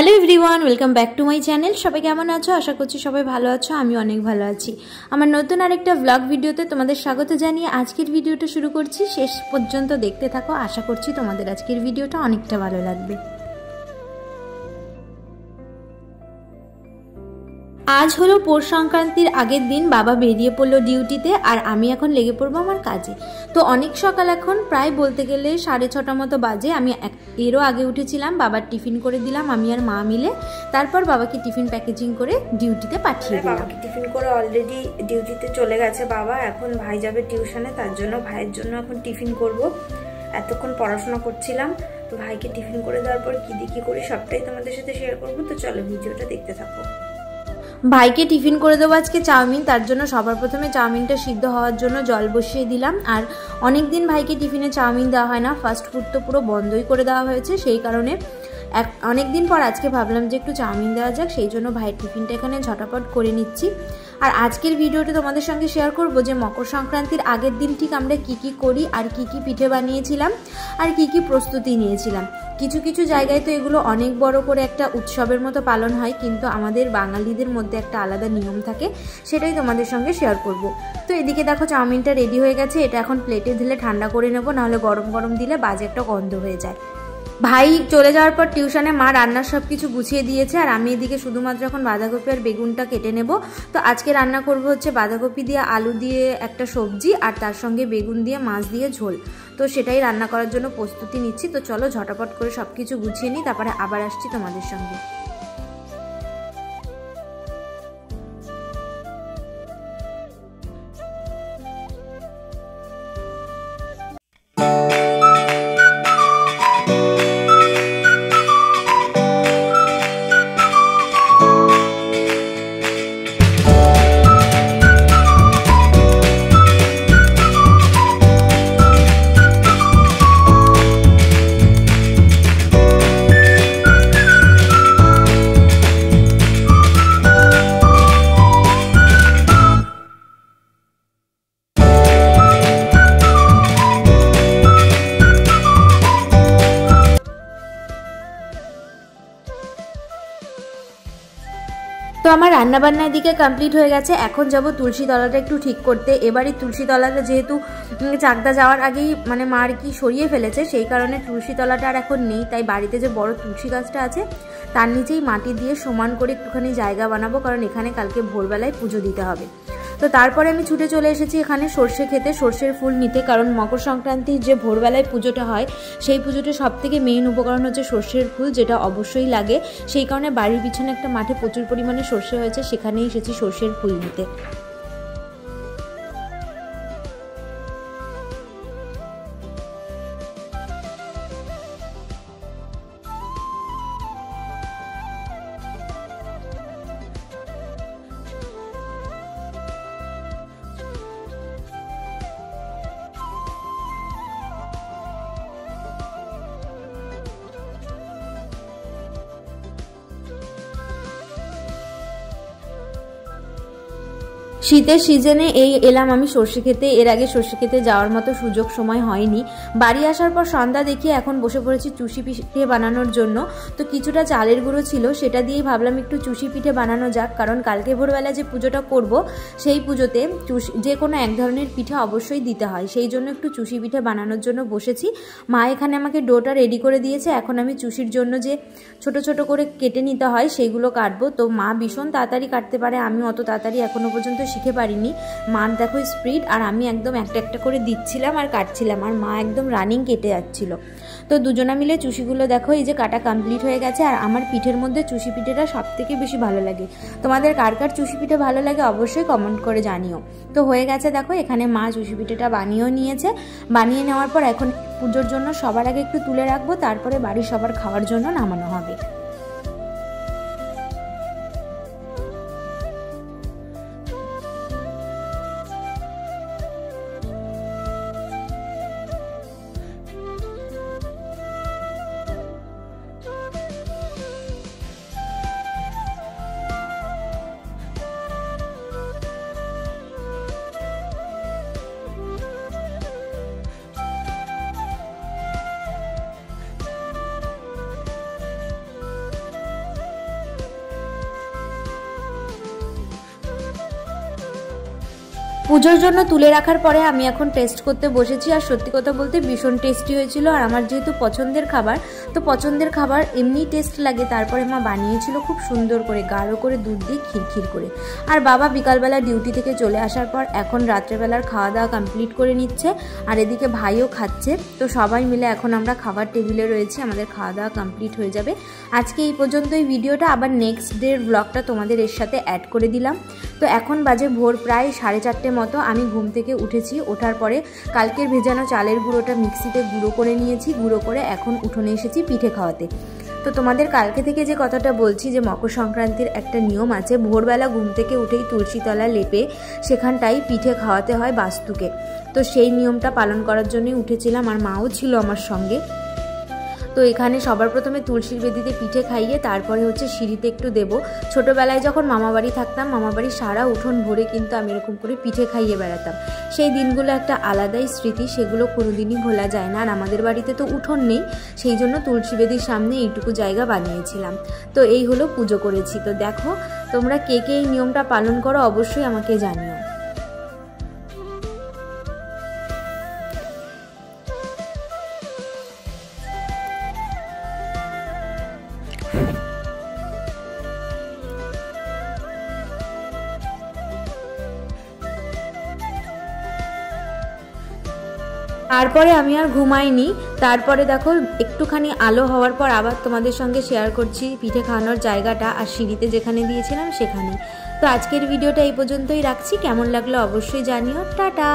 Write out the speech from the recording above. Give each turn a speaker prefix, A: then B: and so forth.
A: Hello everyone, welcome back to my channel. সবাই কেমন আছো? আশা করছি সবাই ভালো আছো। আমি অনেক ভালো আছি। আমার নতুন আরেকটা ব্লগ ভিডিওতে তোমাদের স্বাগত জানিয়ে আজকের ভিডিওটা শুরু করছি। শেষ পর্যন্ত দেখতে থাকো, আশা করছি তোমাদের আজকের ভিডিওটা অনেকটা ভালো লাগবে। আজ হলো পৌষ সংক্রান্তির আগের দিন। বাবা বেরিয়ে পড়লো ডিউটিতে, আর আমি এখন লেগে পড়বো আমার কাজে। তো অনেক সকাল, এখন প্রায় বলতে গেলে 6:30 মতো বাজে। আমি এরও আগে উঠেছিলাম, বাবার টিফিন করে দিলাম আমি আর মা মিলে। তারপর বাবাকে টিফিন প্যাকেজিং করে ডিউটিতে পাঠিয়ে দিলাম।
B: বাবাকে টিফিন করে অলরেডি ডিউটিতে চলে গেছে বাবা। এখন ভাই যাবে টিউশনে, তার জন্য ভাইয়ের জন্য এখন টিফিন করব। এতক্ষণ পড়াশোনা করছিলাম, তো ভাইকে টিফিন করে দেওয়ার পর কি দিয়ে কি করি সবটাই তোমাদের সাথে শেয়ার করবো। তো চলো ভিডিওটা দেখতে থাকো।
A: ভাইকে টিফিন করে দেবো আজকে চাউমিন। তার জন্য সবার প্রথমে চাউমিনটা সিদ্ধ হওয়ার জন্য জল বসিয়ে দিলাম। আর অনেক দিন ভাইকে টিফিনে চাউমিন দেওয়া হয় না, ফাস্ট ফুড তো পুরো বন্ধই করে দেওয়া হয়েছে। সেই কারণে অনেক দিন পর আজকে ভাবলাম যে একটু চাউমিন দেওয়া যাক, সেই জন্য ভাইয়ের টিফিনটা এখানে ঝটাপট করে নিচ্ছি। আর আজকের ভিডিওটা তোমাদের সঙ্গে শেয়ার করব যে মকর সংক্রান্তির আগের দিন ঠিক আমরা কি কি করি, আর কি কি পিঠে বানিয়েছিলাম, আর কি কি প্রস্তুতি নিয়েছিলাম। কিছু কিছু জায়গায় তো এগুলো অনেক বড় করে একটা উৎসবের মতো পালন হয়, কিন্তু আমাদের বাঙালিদের মধ্যে একটা আলাদা নিয়ম থাকে, সেটাই তোমাদের সঙ্গে শেয়ার করব। তো এদিকে দেখো চাউমিনটা রেডি হয়ে গেছে। এটা এখন প্লেটে ঢেলে ঠান্ডা করে নেবো, নাহলে গরম গরম দিলে বাজে একটা গন্ধ হয়ে যায়। ভাই চলে যাওয়ার পর টিউশনে মা রান্নার সব কিছু গুছিয়ে দিয়েছে, আর আমি এদিকে শুধুমাত্র এখন বাঁধাকপি আর বেগুনটা কেটে নেব। তো আজকে রান্না করব হচ্ছে বাঁধাকপি দিয়ে আলু দিয়ে একটা সবজি, আর তার সঙ্গে বেগুন দিয়ে মাছ দিয়ে ঝোল। তো সেটাই রান্না করার জন্য প্রস্তুতি নিচ্ছি। তো চলো ঝটাপট করে সব কিছু গুছিয়ে নিই, তারপরে আবার আসছি তোমাদের সঙ্গে। তো আমার রান্নাবান্নার দিকে কমপ্লিট হয়ে গেছে। এখন যাব তুলসী তলাটা একটু ঠিক করতে। এবারই তুলসী তলাটা যেহেতু চাকদা যাওয়ার আগেই মানে মা আর কি সরিয়ে ফেলেছে, সেই কারণে তুলসী তলাটা আর এখন নেই। তাই বাড়িতে যে বড় তুলসী গাছটা আছে তার নিচেই মাটি দিয়ে সমান করে একটুখানি জায়গা বানাবো, কারণ এখানে কালকে ভোরবেলায় পুজো দিতে হবে। তো তারপরে আমি ছুটে চলে এসেছি এখানে সর্ষে খেতে, সর্ষের ফুল নিতে। কারণ মকর সংক্রান্তির যে ভোরবেলায় পুজোটা হয়, সেই পুজোটা সব থেকে মেইন উপকরণ হচ্ছে সর্ষের ফুল, যেটা অবশ্যই লাগে। সেই কারণে বাড়ির পিছনে একটা মাঠে প্রচুর পরিমাণে সর্ষে হয়েছে, সেখানেই এসেছি সর্ষের ফুল নিতে। শীতের সিজনে এই এলাম আমি সর্ষে খেতে। এর আগে সর্ষে খেতে যাওয়ার মতো সুযোগ সময় হয়নি। বাড়ি আসার পর সন্ধ্যা দেখি এখন বসে পড়েছি চুষি পিঠে বানানোর জন্য। তো কিছুটা চালের গুঁড়ো ছিল, সেটা দিয়েই ভাবলাম একটু চুষি পিঠে বানানো যাক। কারণ কালকে ভোরবেলা যে পুজোটা করব, সেই পুজোতে যে কোনো এক ধরনের পিঠে অবশ্যই দিতে হয়, সেই জন্য একটু চুষি পিঠে বানানোর জন্য বসেছি। মা এখানে আমাকে ডোটা রেডি করে দিয়েছে। এখন আমি চুষির জন্য যে ছোট ছোট করে কেটে নিতে হয় সেইগুলো কাটবো। তো মা ভীষণ তাড়াতাড়ি কাটতে পারে, আমি অত তাড়াতাড়ি এখনো পর্যন্ত শিখে পারিনি। মার দেখো স্পিড, আর আমি একদম একটা একটা করে দিচ্ছিলাম আর কাটছিলাম, আর মা একদম রানিং কেটে যাচ্ছিল। তো দুজনা মিলে চুষিগুলো দেখো এই যে কাটা কমপ্লিট হয়ে গেছে। আর আমার পিঠের মধ্যে চুষি পিঠেটা সব থেকে বেশি ভালো লাগে। তোমাদের কার কার চুষি পিঠে ভালো লাগে অবশ্যই কমেন্ট করে জানিও। তো হয়ে গেছে দেখো, এখানে মা চুষি পিঠেটা বানিয়েও নিয়েছে। বানিয়ে নেওয়ার পর এখন পুজোর জন্য সবার আগে একটু তুলে রাখবো, তারপরে বাড়ির সবার খাওয়ার জন্য নামানো হবে। পুজোর জন্য তুলে রাখার পরে আমি এখন টেস্ট করতে বসেছি। আর সত্যি কথা বলতে ভীষণ টেস্টি হয়েছিল। আর আমার যেহেতু পছন্দের খাবার, তো পছন্দের খাবার এমনি টেস্ট লাগে। তারপরে মা বানিয়েছিল খুব সুন্দর করে, গাঢ় করে দুধ দিয়ে খিরখির করে। আর বাবা বিকালবেলা ডিউটি থেকে চলে আসার পর এখন রাত্রেবেলার খাওয়া দাওয়া কমপ্লিট করে নিচ্ছে। আর এদিকে ভাইও খাচ্ছে। তো সবাই মিলে এখন আমরা খাবার টেবিলে রয়েছি, আমাদের খাওয়া দাওয়া কমপ্লিট হয়ে যাবে। আজকে এই পর্যন্তই ভিডিওটা, আবার নেক্সট ডের ব্লগটা তোমাদের এর সাথে অ্যাড করে দিলাম। তো এখন বাজে ভোর প্রায় 4:30 মতো। আমি ঘুম থেকে উঠেছি, ওঠার পরে কালকের ভেজানো চালের গুঁড়োটা মিক্সিতে গুঁড়ো করে নিয়েছি। গুঁড়ো করে এখন উঠোনে এসেছি পিঠে খাওয়াতে। তো তোমাদের কালকে থেকে যে কথাটা বলছি, যে মকর সংক্রান্তির একটা নিয়ম আছে, ভোরবেলা ঘুম থেকে উঠেই তুলসী তলা লেপে সেখানটাই পিঠে খাওয়াতে হয় বাস্তুকে। তো সেই নিয়মটা পালন করার জন্যই উঠেছিলাম, আর মাও ছিল আমার সঙ্গে। তো এখানে সবার প্রথমে তুলসীর বেদিতে পিঠে খাইয়ে তারপরে হচ্ছে সিঁড়িতে একটু দেব। ছোটোবেলায় যখন মামাবাড়ি থাকতাম, মামাবাড়ির সারা উঠোন ভরে কিন্তু আমি এরকম করে পিঠে খাইয়ে বেড়াতাম। সেই দিনগুলো একটা আলাদাই স্মৃতি, সেগুলো কোনোদিনই ভোলা যায় না। আর আমাদের বাড়িতে তো উঠোন নেই, সেই জন্য তুলসী বেদির সামনে এইটুকু জায়গা বানিয়েছিলাম। তো এই হলো পুজো করেছি। তো দেখো তোমরা কে কে এই নিয়মটা পালন করো অবশ্যই আমাকে জানিও। তারপরে আমি আর ঘুমাইনি। তারপরে দেখো একটুখানি আলো হওয়ার পর আবার তোমাদের সঙ্গে শেয়ার করছি পিঠে খাওয়ানোর জায়গাটা, আর সিঁড়িতে যেখানে দিয়েছিলাম সেখানে। তো আজকের ভিডিওটা এই পর্যন্তই রাখছি। কেমন লাগলো অবশ্যই জানিও। টাটা।